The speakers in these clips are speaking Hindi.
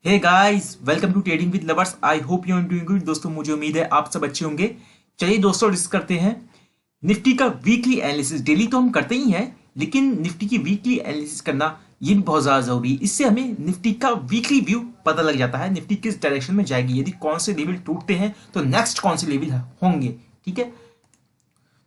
Hey guys, welcome to trading with lovers. I hope you are doing good. दोस्तों, मुझे उम्मीद है आप सब अच्छे होंगे। चलिए दोस्तों, डिस्कस करते हैं निफ्टी का वीकली एनालिसिस। डेली तो हम करते ही हैं, लेकिन निफ्टी की वीकली एनालिसिस करना ये भी बहुत ज्यादा जरूरी है। इससे हमें निफ्टी का वीकली व्यू पता लग जाता है, निफ्टी किस डायरेक्शन में जाएगी, यदि कौन से लेवल टूटते हैं तो नेक्स्ट कौन से लेवल होंगे। ठीक है,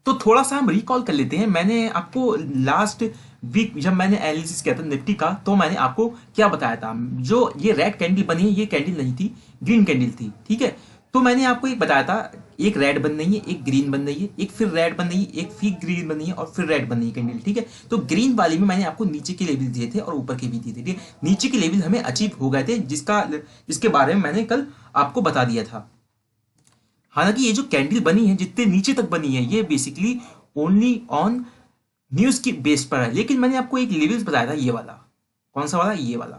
तो थोड़ा सा हम रिकॉल कर लेते हैं। मैंने आपको लास्ट वीक जब मैंने एनालिसिस किया था निफ्टी का, तो मैंने आपको क्या बताया था। जो ये रेड कैंडल बनी है, ये कैंडल नहीं थी, ग्रीन कैंडल थी। ठीक है, तो मैंने आपको एक बताया था, एक रेड बन रही है, एक ग्रीन बन रही है, एक फिर रेड बन रही है, एक फिर ग्रीन बन रही है और फिर रेड बन रही है कैंडल। ठीक है, तो ग्रीन वाली में मैंने आपको नीचे के लेवल दिए थे और ऊपर के भी दिए थे। ठीक है, नीचे के लेवल हमें अचीव हो गए थे, जिसके बारे में मैंने कल आपको बता दिया था। हालांकि ये जो कैंडल बनी है, जितने नीचे तक बनी है, ये बेसिकली ओनली ऑन न्यूज की बेस पर है। लेकिन मैंने आपको एक लेवल्स बताया था, ये वाला। कौन सा वाला? ये वाला,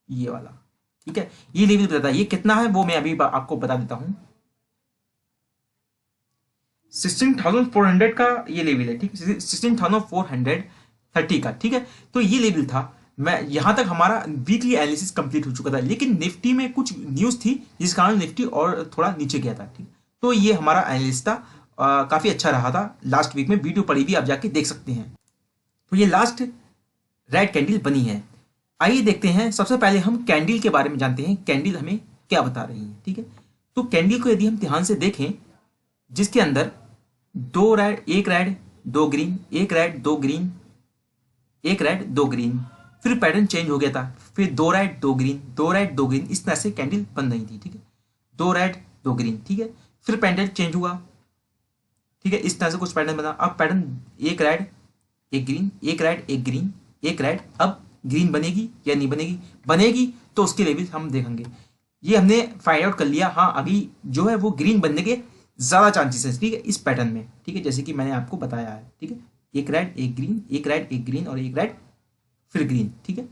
ये वाला। ठीक है, ये लेवल बताया था। ये कितना है वो मैं अभी आपको बता देता हूं। 16,400 का ये लेवल है। ठीक है, 16,430 का। ठीक है, तो ये लेवल था। मैं यहां तक हमारा वीकली एनालिसिस कंप्लीट हो चुका था, लेकिन निफ्टी में कुछ न्यूज थी जिस कारण निफ्टी और थोड़ा नीचे गया था। ठीक, तो ये हमारा एनालिसिस था। काफी अच्छा रहा था। लास्ट वीक में वीडियो पड़ी भी, आप जाके देख सकते हैं। तो ये लास्ट रेड कैंडल बनी है। आइए देखते हैं। सबसे पहले हम कैंडल के बारे में जानते हैं, कैंडल हमें क्या बता रही है। ठीक है, तो कैंडल को यदि हम ध्यान से देखें, जिसके अंदर दो रेड, एक रेड, दो ग्रीन, एक रेड, दो ग्रीन, एक रेड, दो ग्रीन, फिर पैटर्न चेंज हो गया था। फिर दो रेड, दो ग्रीन, दो रेड, दो ग्रीन, इस तरह से कैंडल बन रही थी। ठीक है, दो रेड, दो ग्रीन। ठीक है, फिर पैटर्न चेंज हुआ। ठीक है, इस तरह से कुछ पैटर्न बना। अब पैटर्न एक रेड, एक ग्रीन, एक रेड, एक ग्रीन, एक रेड। अब ग्रीन बनेगी या नहीं बनेगी? बनेगी तो उसके लेवल हम देखेंगे। ये हमने फाइंड आउट कर लिया। हाँ, अभी जो है वो ग्रीन बनने के ज्यादा चांसेस है। ठीक है, इस पैटर्न में। ठीक है, जैसे कि मैंने आपको बताया है। ठीक है, एक रेड, एक ग्रीन, एक रेड, एक ग्रीन और एक रेड, फिर ग्रीन। ठीक है,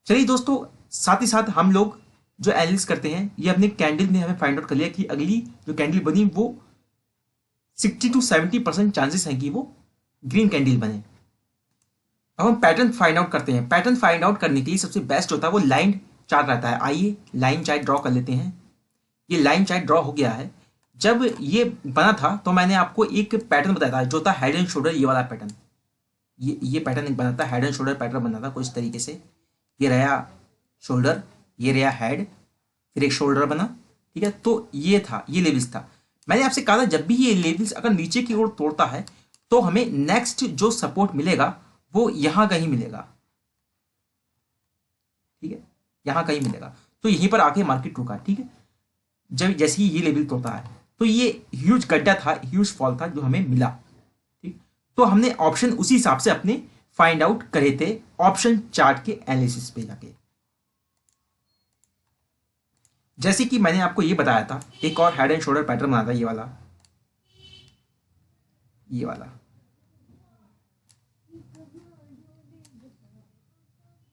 चलिए दोस्तों, साथ ही साथ हम लोग जो एनालिसिस करते हैं, ये अपने कैंडल में हमें फाइंड आउट कर लिया कि अगली जो कैंडल बनी वो 60 to 70% चांसेस हैं कि वो ग्रीन कैंडल बने। अब हम पैटर्न फाइंड आउट करते हैं। पैटर्न फाइंड आउट करने के लिए सबसे बेस्ट होता है वो लाइन चार्ट रहता है। आइए लाइन चार्ट ड्रॉ कर लेते हैं। ये लाइन चार्ट ड्रॉ हो गया है। जब ये बना था तो मैंने आपको एक पैटर्न बताया था, जो था हेड एंड शोल्डर। ये वाला पैटर्न, ये पैटर्न एक बना था, हेड एंड शोल्डर पैटर्न बना था कुछ तरीके से। ये रहा शोल्डर, ये रहा हेड, फिर एक शोल्डर बना। ठीक है, तो ये था, ये लेवल्स था। मैंने आपसे कहा था जब भी ये लेवल्स अगर नीचे की ओर तोड़ता है तो हमें नेक्स्ट जो सपोर्ट मिलेगा वो यहां कहीं मिलेगा। ठीक है, यहां कहीं मिलेगा। तो यहीं पर आके मार्केट रुका। ठीक है, जब जैसे ही ये लेवल तोड़ता है तो ये ह्यूज गड्ढा था, ह्यूज फॉल था जो हमें मिला। ठीक, तो हमने ऑप्शन उसी हिसाब से अपने फाइंड आउट करे थे, ऑप्शन चार्ट के एनालिसिस पे जाके। जैसे कि मैंने आपको ये बताया था, एक और हेड एंड शोल्डर पैटर्न बना था, ये वाला, ये वाला।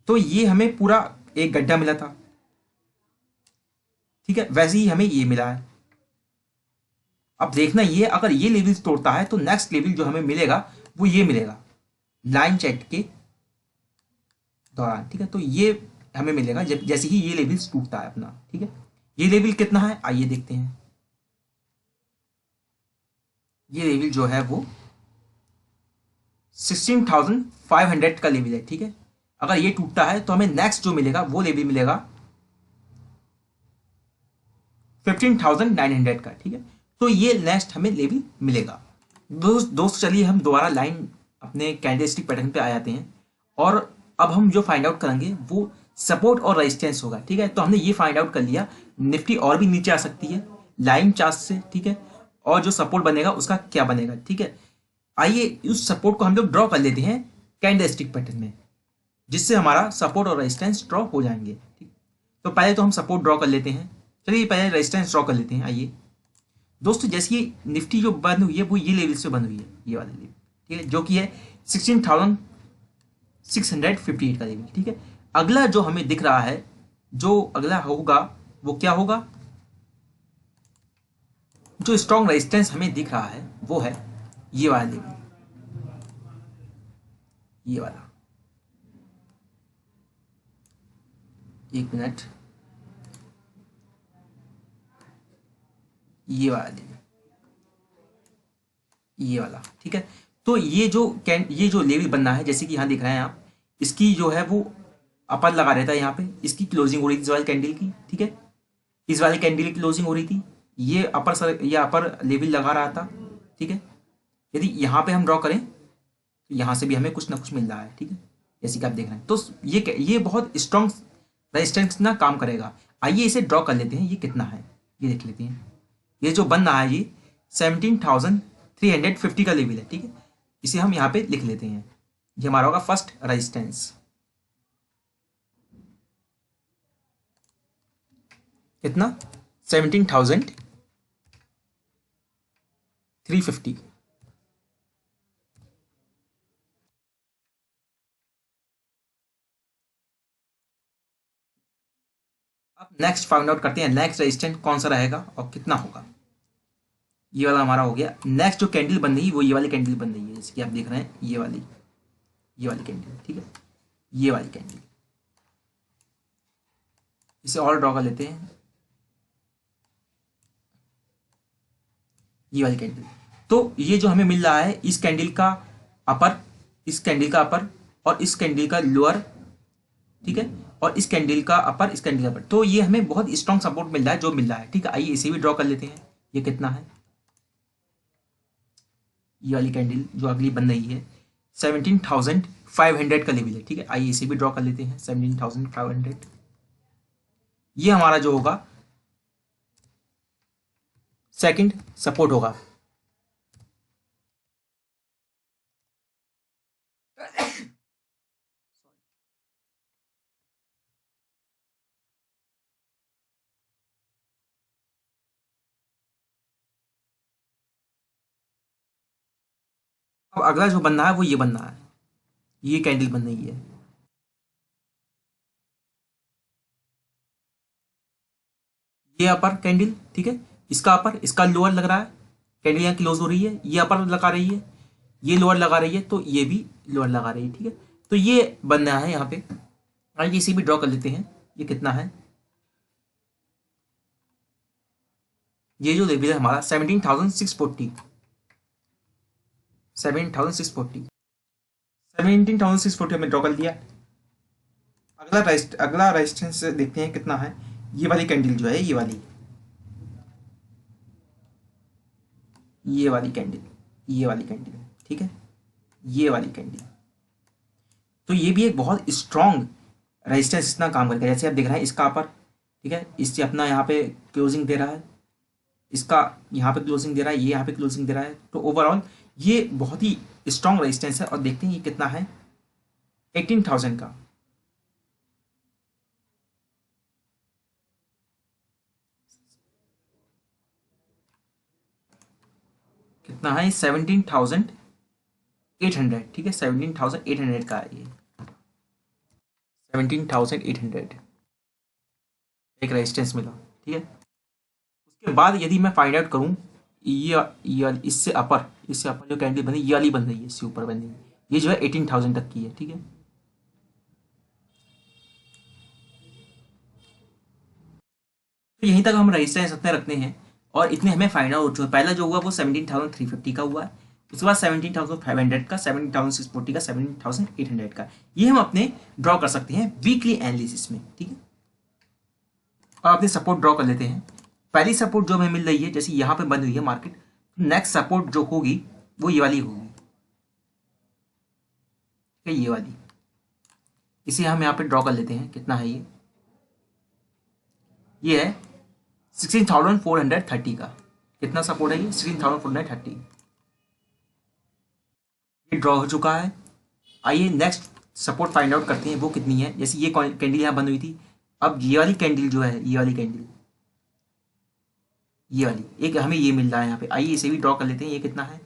तो ये हमें पूरा एक गड्ढा मिला था। ठीक है, वैसे ही हमें ये मिला है। अब देखना ये, अगर ये लेवल तोड़ता है तो नेक्स्ट लेवल जो हमें मिलेगा वो ये मिलेगा लाइन चैट के दौरान। ठीक है, तो ये हमें मिलेगा जब जैसे ही ये लेवल टूटता है अपना। ठीक है, ये लेवल कितना है आइए देखते हैं। ये लेवल जो है वो 16,500 का लेवल है। ठीक है, अगर ये टूटता है तो हमें नेक्स्ट जो मिलेगा वो लेवल मिलेगा 15,900 का। ठीक है, तो ये नेक्स्ट हमें लेवल मिलेगा। दोस्त चलिए हम दोबारा लाइन अपने कैंडलस्टिक पैटर्न पे आ जाते हैं। और अब हम जो फाइंड आउट करेंगे वो सपोर्ट और रेजिस्टेंस होगा। ठीक है, तो हमने ये फाइंड आउट कर लिया, निफ्टी और भी नीचे आ सकती है लाइन चार्ट से। ठीक है, और जो सपोर्ट बनेगा उसका क्या बनेगा। ठीक है, आइए उस सपोर्ट को हम लोग ड्रॉ कर लेते हैं कैंडलस्टिक पैटर्न में, जिससे हमारा सपोर्ट और रेजिस्टेंस ड्रॉ हो जाएंगे। ठीक, तो पहले तो हम सपोर्ट ड्रॉ कर लेते हैं। चलिए पहले रेजिस्टेंस ड्रॉ कर लेते हैं। आइए दोस्तों, जैसे ये निफ्टी जो बंद हुई है वो ये लेवल से बंद हुई है, ये वाले लेवल। ठीक है, जो कि है 16,658 का लेवल। ठीक है, अगला जो हमें दिख रहा है, जो अगला होगा वो क्या होगा? जो स्ट्रॉन्ग रेजिस्टेंस हमें दिख रहा है वो है ये वाला लेवल, ये वाला। एक मिनट, ये वाला ले लें, ये वाला, ठीक है। तो ये जो लेवल बनना है, जैसे कि यहाँ दिख रहे हैं आप, इसकी जो है वो अपर लगा रहता है यहाँ पे, इसकी क्लोजिंग हो रही थी इस वाली कैंडल की, ठीक है। इस वाली कैंडल की क्लोजिंग हो रही थी, ये अपर लेवल लगा रहा था, ठीक है। यदि यहाँ पे हम ड्रॉ करें तो यहाँ से भी हमें कुछ ना कुछ मिल रहा है, ठीक है, जैसे कि आप देख रहे हैं। तो ये बहुत स्ट्रॉन्ग रेजिस्टेंस ना काम करेगा। आइए इसे ड्रॉ कर लेते हैं, ये कितना है ये देख लेते हैं। ये जो बन रहा है ये 17,350 का लेवल है, ठीक है। इसे हम यहाँ पे लिख लेते हैं, ये हमारा होगा फर्स्ट रेजिस्टेंस। कितना? 17,350। अब नेक्स्ट फाइंड आउट करते हैं, नेक्स्ट रेजिस्टेंस कौन सा रहेगा और कितना होगा। ये वाला हमारा हो गया। नेक्स्ट जो कैंडल बन रही है वो ये वाली कैंडल बन रही है, जैसे कि आप देख रहे हैं, ये वाली कैंडल, ठीक है, ये वाली कैंडल। इसे और ड्रॉ कर लेते हैं, ये वाली कैंडल। तो ये जो हमें मिल रहा है, इस कैंडल का अपर, इस कैंडल का अपर और इस कैंडल का लोअर, ठीक है, और इस कैंडल का अपर, इस कैंडल का अपर। तो ये हमें बहुत स्ट्रॉन्ग सपोर्ट मिल रहा है जो मिल रहा है, ठीक है। आइए इसे भी ड्रॉ कर लेते हैं, ये कितना है, ये वाली कैंडल जो अगली बन रही है 17,500 का लेवल है, ठीक है। आइए इसे भी ड्रॉ कर लेते हैं, 17,500। ये हमारा जो होगा सेकंड सपोर्ट होगा। अब अगला जो बनना है वो ये बनना है, ये कैंडल बन रही है, ये अपर कैंडल, ठीक है। इसका अपर, इसका लोअर लग रहा है, कैंडल यहाँ क्लोज हो रही है, ये अपर लगा रही है, ये लोअर लगा रही है, तो ये भी लोअर लगा रही है, ठीक है। तो ये बनना है यहाँ पे। आइए इसे भी ड्रॉ कर लेते हैं, ये कितना है, ये जो लेवल है हमारा 17,640, 17,640, 17,640 हमें ड्रॉ कर दिया। अगला रेजिस्टेंस देखते हैं कितना है। ये वाली कैंडल जो है, ये वाली कैंडल, ये वाली कैंडल, ठीक है, ये वाली कैंडल। तो ये भी एक बहुत स्ट्रॉन्ग रेजिस्टेंस इतना काम करके, जैसे आप देख रहे हैं, इसका अपर, ठीक है, इससे अपना यहाँ पे क्लोजिंग दे रहा है, इसका यहाँ पे क्लोजिंग दे रहा है, ये यहाँ पे क्लोजिंग दे रहा है। तो ओवरऑल ये बहुत ही स्ट्रॉन्ग रेजिस्टेंस है। और देखते हैं ये कितना है, 18,000 का। कितना है, 17,800, ठीक है, 17,800 का है ये, 17,800 एक रेजिस्टेंस मिला, ठीक है। उसके बाद यदि मैं फाइंड आउट करूं, ये इससे अपर जो कैंडल बनी, ये वाली बन रही है, इससे ऊपर बन रही है, ये जो है 18,000 तक की है, ठीक है। तो यहीं तक हम रेजिस्टेंस अपने रखते हैं और इतने हमें फाइंड आउट हो चुका है। पहला जो हुआ वो 17,350 का हुआ है, उसके बाद 17,500 का, 17,640 का, 17,800 का। ये हम अपने ड्रॉ कर सकते हैं वीकली एनालिसिस में, ठीक है। और अपने सपोर्ट ड्रॉ कर लेते हैं। पहली सपोर्ट जो हमें मिल रही है, जैसे यहाँ पे बन रही है मार्केट, नेक्स्ट सपोर्ट जो होगी वो ये वाली होगी, ठीक है, ये वाली। इसे हम यहाँ पे ड्रॉ कर लेते हैं, कितना है ये है 16,430 का। कितना सपोर्ट है ये, 16,430। ये ड्रॉ हो चुका है। आइए नेक्स्ट सपोर्ट फाइंड आउट करते हैं, वो कितनी है। जैसे ये कैंडल यहाँ बंद हुई थी, अब ये वाली कैंडल जो है, ये वाली कैंडल, ये वाली एक हमें ये मिल रहा है यहाँ पे। आइए इसे भी ड्रॉ कर लेते हैं, ये कितना है,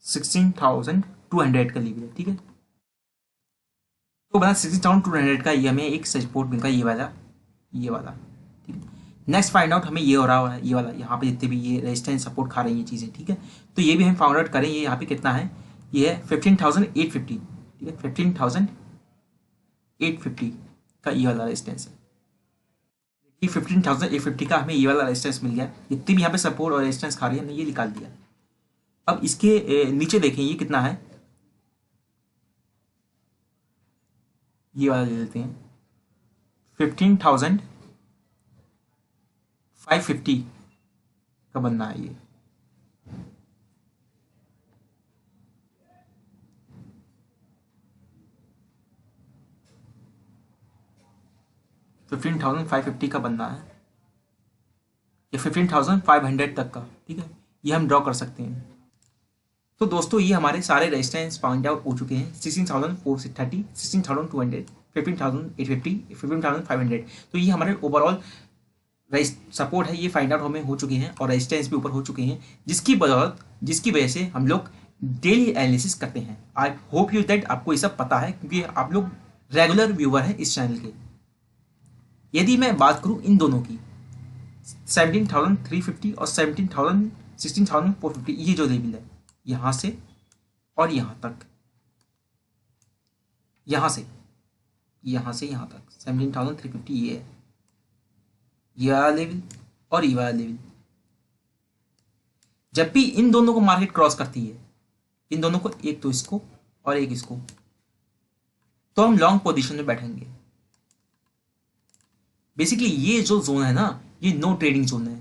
16,200 का लेवल है, ठीक है। तो बना 16,200 का ये हमें एक सपोर्ट मिलता है, ये वाला, ठीक है। नेक्स्ट फाइंड आउट हमें ये हो रहा है, ये वाला, यहाँ पे जितने भी ये रेजिस्टेंस सपोर्ट खा रही है चीज़ें, ठीक है। तो ये भी हम फाइंड आउट करें, ये यहाँ पे कितना है, ये है 15,850, ठीक है, 15,850। का ये वाला रेजिस्टेंस है। देखिए 15,850 का हमें ये वाला रेजिस्टेंस मिल गया। जितनी भी यहाँ पे सपोर्ट और रेजिस्टेंस खा रही है हमने ये निकाल दिया। अब इसके नीचे देखें ये कितना है, ये वाला ले लेते हैं 15,550 का बनना है ये। $15,550 का बनना है या 15,500 तक का, ठीक है, ये हम ड्रॉ कर सकते हैं। तो दोस्तों ये हमारे सारे रेजिस्टेंस फाइंड आउट हो चुके हैं, 16,430, 16,200, 15,850, 15,500। तो ये हमारे ओवरऑल सपोर्ट है, ये फाइंड आउट हमें हो चुके हैं और रेजिस्टेंस भी ऊपर हो चुके हैं, जिसकी वजह से हम लोग डेली एनालिसिस करते हैं। आई होप यू दैट आपको ये सब पता है, क्योंकि आप लोग रेगुलर व्यूअर हैं इस चैनल के। यदि मैं बात करूं इन दोनों की, 17,350 और 16,450, ये जो लेवल है यहां से और यहां तक, यहां से यहां तक 17,350 ये है, ये वाला लेवल और ये वाला लेवल। जब भी इन दोनों को मार्केट क्रॉस करती है, इन दोनों को, एक तो इसको और एक इसको, तो हम लॉन्ग पोजीशन में बैठेंगे। बेसिकली ये जो जोन है ना, ये नो ट्रेडिंग जोन है।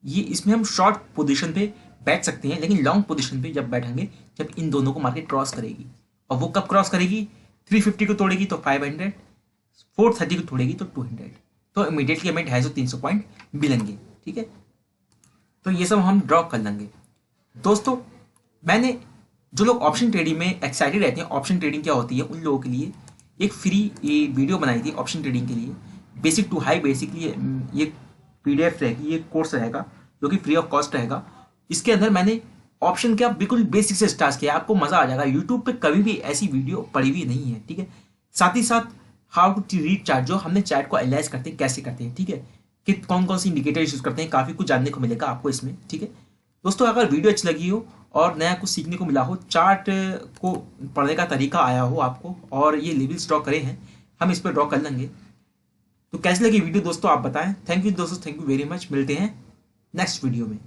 ये इसमें हम शॉर्ट पोजीशन पे बैठ सकते हैं, लेकिन लॉन्ग पोजीशन पे जब बैठेंगे जब इन दोनों को मार्केट क्रॉस करेगी। और वो कब क्रॉस करेगी? 350 को तोड़ेगी तो 500, 430 को तोड़ेगी तो 200, तो इमीडिएटली हमें 250-300 पॉइंट मिलेंगे, ठीक है। तो ये सब हम ड्रॉ कर लेंगे। दोस्तों मैंने, जो लोग ऑप्शन ट्रेडिंग में एक्साइटेड रहते हैं, ऑप्शन ट्रेडिंग क्या होती है, उन लोगों के लिए एक फ्री ये वीडियो बनाई थी ऑप्शन ट्रेडिंग के लिए, बेसिक टू हाई। बेसिकली ये PDF रहेगी, ये कोर्स रहेगा जो कि फ्री ऑफ कॉस्ट रहेगा। इसके अंदर मैंने ऑप्शन क्या बिल्कुल बेसिक से स्टार्ट किया, आपको मजा आ जाएगा। यूट्यूब पे कभी भी ऐसी वीडियो पड़ी हुई नहीं है, ठीक है। साथ ही साथ हाउ टू रीड चार्ट, जो हमने चार्ट को एनालाइज करते हैं, कैसे करते हैं, ठीक है, कि कौन कौन सी इंडिकेटर यूज करते हैं, काफी कुछ जानने को मिलेगा आपको इसमें, ठीक है। दोस्तों अगर वीडियो अच्छी लगी हो और नया कुछ सीखने को मिला हो, चार्ट को पढ़ने का तरीका आया हो आपको, और ये लेवल्स ड्रॉ करे हैं, हम इस पर ड्रॉ कर लेंगे। तो कैसी लगी वीडियो दोस्तों आप बताएं। थैंक यू दोस्तों, थैंक यू वेरी मच। मिलते हैं नेक्स्ट वीडियो में।